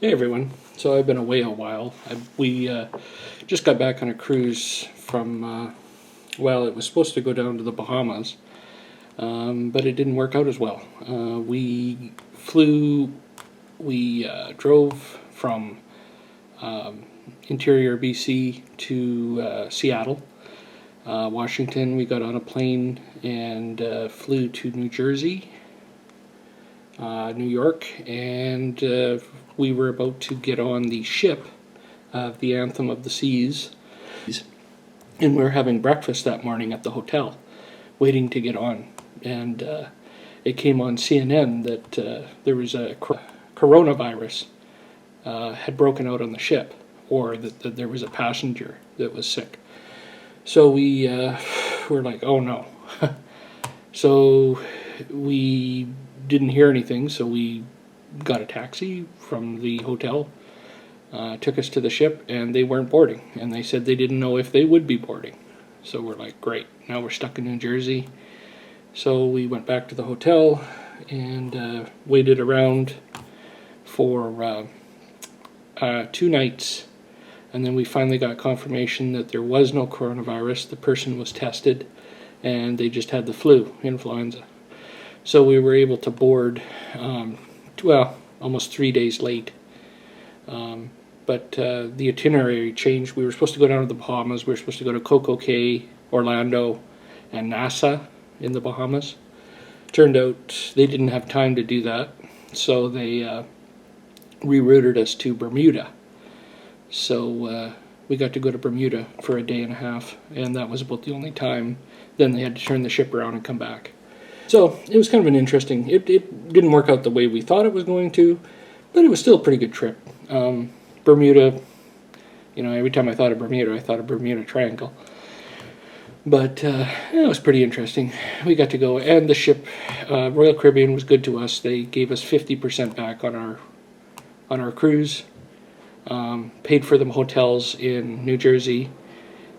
Hey everyone, so I've been away a while. We just got back on a cruise from, well, it was supposed to go down to the Bahamas, but it didn't work out as well. We drove from interior BC to Seattle, Washington. We got on a plane and flew to New Jersey, New York, and we were about to get on the ship of the Anthem of the Seas, and we were having breakfast that morning at the hotel, waiting to get on. And it came on CNN that there was a coronavirus had broken out on the ship, or that there was a passenger that was sick. So we were like, oh no. So we didn't hear anything, so we got a taxi from the hotel, took us to the ship, and they weren't boarding, and they said they didn't know if they would be boarding. So we're like, great, now we're stuck in New Jersey. So we went back to the hotel and waited around for 2 nights, and then we finally got confirmation that there was no coronavirus. The person was tested and they just had the flu, influenza. So we were able to board, well, almost 3 days late. But the itinerary changed. We were supposed to go down to the Bahamas. We were supposed to go to Coco, Orlando, and Nassau in the Bahamas. Turned out they didn't have time to do that, so they rerouted us to Bermuda. So we got to go to Bermuda for a day and a half, and that was about the only time. Then they had to turn the ship around and come back. So it was kind of an interesting, it didn't work out the way we thought it was going to, but it was still a pretty good trip. Bermuda, you know, every time I thought of Bermuda, I thought of Bermuda Triangle. But it was pretty interesting. We got to go, and the ship, Royal Caribbean, was good to us. They gave us 50% back on our cruise, paid for the hotels in New Jersey,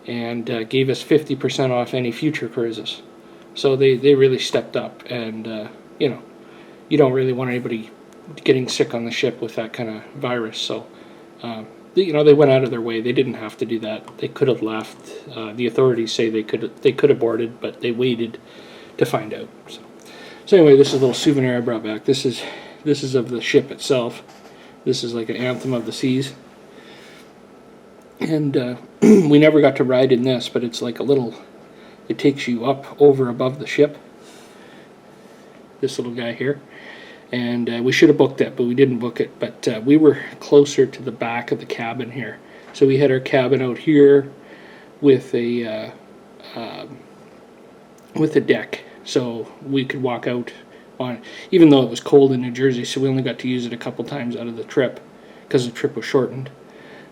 and gave us 50% off any future cruises. So they really stepped up, and you know, you don't really want anybody getting sick on the ship with that kind of virus. So you know, they went out of their way. They didn't have to do that. They could have left. The authorities say they could have boarded, but they waited to find out. So anyway, this is a little souvenir I brought back. This is of the ship itself. This is like an Anthem of the Seas, and we never got to ride in this, but it's like a little. It takes you up over above the ship. This little guy here. And we should have booked it, but we didn't book it. But we were closer to the back of the cabin here. So we had our cabin out here with a deck. So we could walk out on, even though it was cold in New Jersey, so we only got to use it a couple times out of the trip because the trip was shortened.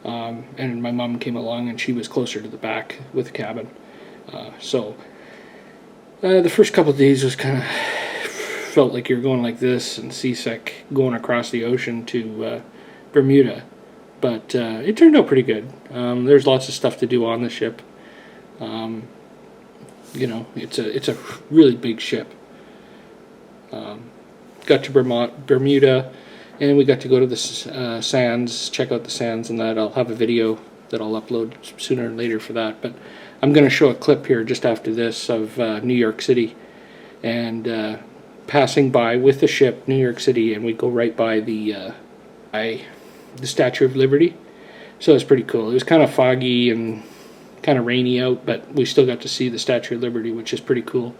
And my mom came along and she was closer to the back with the cabin. So the first couple of days was kind of felt like you're going like this and seasick going across the ocean to Bermuda, but it turned out pretty good. There's lots of stuff to do on the ship. You know, it's a really big ship. Got to Bermuda, and we got to go to the sands, check out the sands, and that I'll have a video that I'll upload sooner or later for that. But I'm going to show a clip here just after this of New York City, and passing by with the ship New York City, and we go right by the Statue of Liberty. So it's pretty cool. It was kind of foggy and kind of rainy out, but we still got to see the Statue of Liberty, which is pretty cool.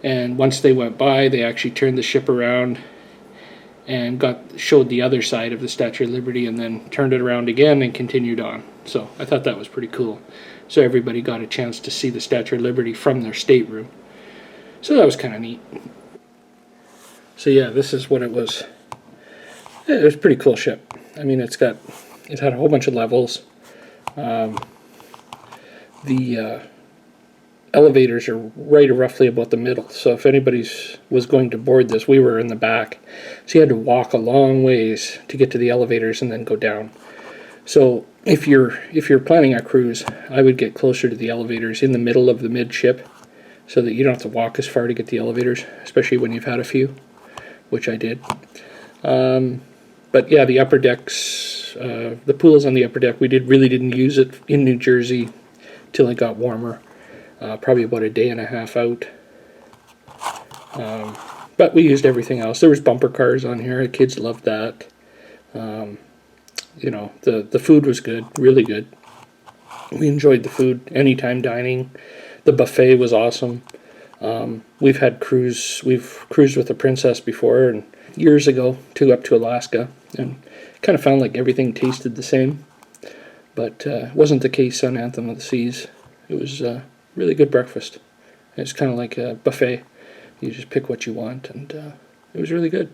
And once they went by, they actually turned the ship around and showed the other side of the Statue of Liberty, and then turned it around again and continued on. So I thought that was pretty cool. So everybody got a chance to see the Statue of Liberty from their stateroom. So that was kind of neat. So yeah, this is what it was. It was a pretty cool ship. I mean, it had a whole bunch of levels. The elevators are right roughly about the middle. So if anybody was going to board this, we were in the back. So you had to walk a long ways to get to the elevators and then go down. So if you're planning a cruise, I would get closer to the elevators in the middle of the midship, so that you don't have to walk as far to get the elevators, especially when you've had a few, which I did. But yeah, the upper decks The pool's on the upper deck. We really didn't use it in New Jersey till it got warmer. Probably about a day and a half out. But we used everything else. There was bumper cars on here. The kids loved that. You know, the food was good, really good. We enjoyed the food. Anytime dining. The buffet was awesome. We've cruised with the Princess before, and years ago, up to Alaska, and kind of found like everything tasted the same. But it wasn't the case on Anthem of the Seas. It was really good breakfast. It's kind of like a buffet. You just pick what you want, and it was really good.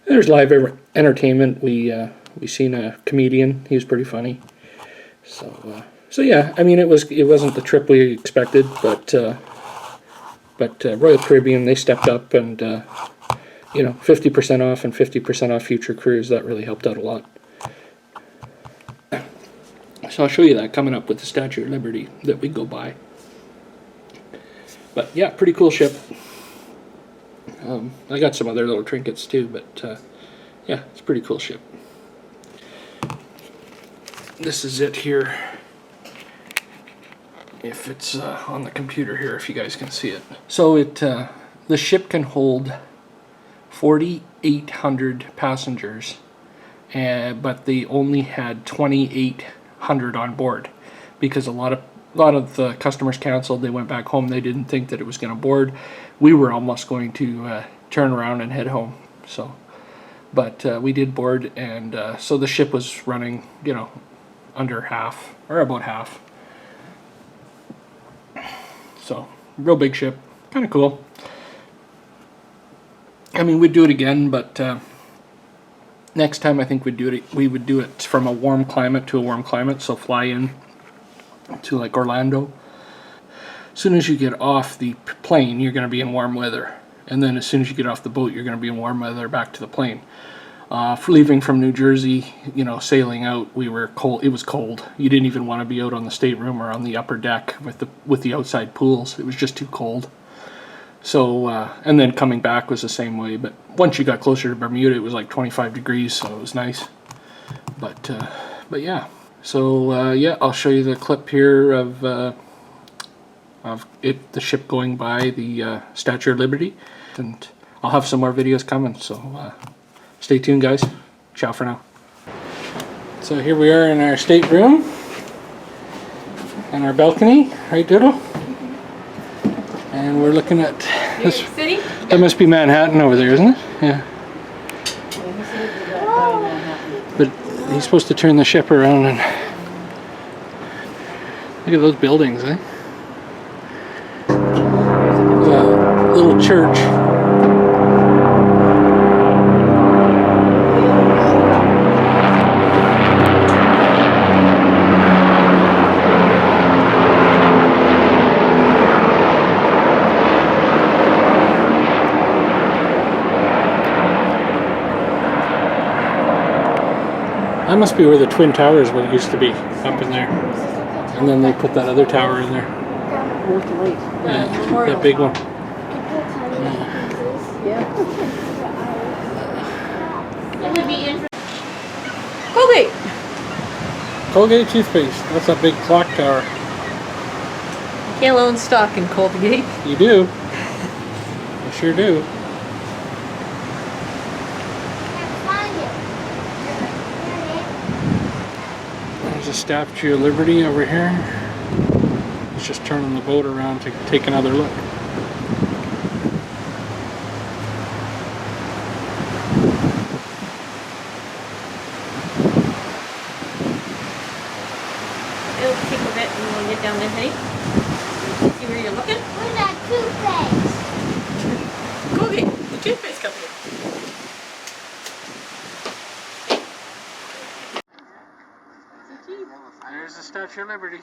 And there's live entertainment. We seen a comedian. He was pretty funny. So yeah, I mean, it wasn't the trip we expected, but Royal Caribbean, they stepped up, and you know, 50% off and 50% off future cruise. That really helped out a lot. So I'll show you that coming up with the Statue of Liberty that we go by. But yeah, pretty cool ship. I got some other little trinkets too, but yeah, it's a pretty cool ship. This is it here. If it's on the computer here, if you guys can see it. So the ship can hold 4,800 passengers, but they only had 2,800 on board because a lot of the customers canceled. They went back home. They didn't think that it was going to board. We were almost going to turn around and head home. So, but we did board, and so the ship was running, you know, under half or about half. So, real big ship, kind of cool. I mean, we'd do it again, but next time I think we would do it from a warm climate to a warm climate. So fly in to like Orlando. As soon as you get off the plane, you're going to be in warm weather, and then as soon as you get off the boat, you're going to be in warm weather back to the plane. For leaving from New Jersey, you know, sailing out, we were cold. It was cold. You didn't even want to be out on the stateroom or on the upper deck with the outside pools. It was just too cold. So, and then coming back was the same way. But once you got closer to Bermuda, it was like 25 degrees, so it was nice. But yeah. So yeah, I'll show you the clip here of the ship going by the Statue of Liberty, and I'll have some more videos coming. So. Stay tuned, guys. Ciao for now. So here we are in our stateroom and our balcony, right, Doodle? And we're looking at this. City? That must be Manhattan over there, isn't it? Yeah. But he's supposed to turn the ship around and look at those buildings, eh? The little church. That must be where the Twin Towers used to be, up in there. And then they put that other tower in there. Yeah, that big one. Colgate! Colgate toothpaste. That's a big clock tower. Can't own stock in Colgate. You do. You sure do. There's a Statue of Liberty over here. It's just turning the boat around to take another look. It'll take a bit and we'll get down there, honey. See where you're looking? Where's that toothpaste? Colgate, the toothpaste company. There's the Statue of Liberty.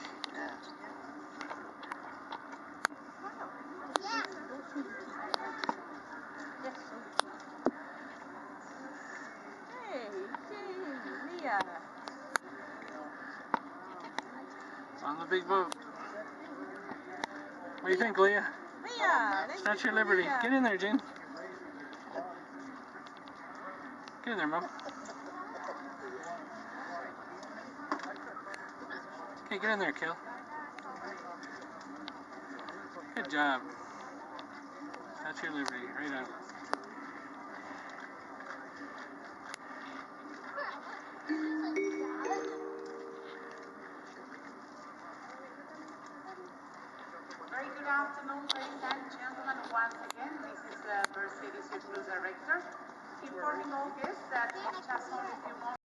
It's on the big boat. What do you think, Leah? Statue of Liberty. Get in there, Jen. Get in there, Mom. Hey, get in there, Kill. Good job. That's your liberty, right on. Very good afternoon, ladies and gentlemen. Once again, this is the Mercedes Cruise Director, informing all guests that in just only a few moments.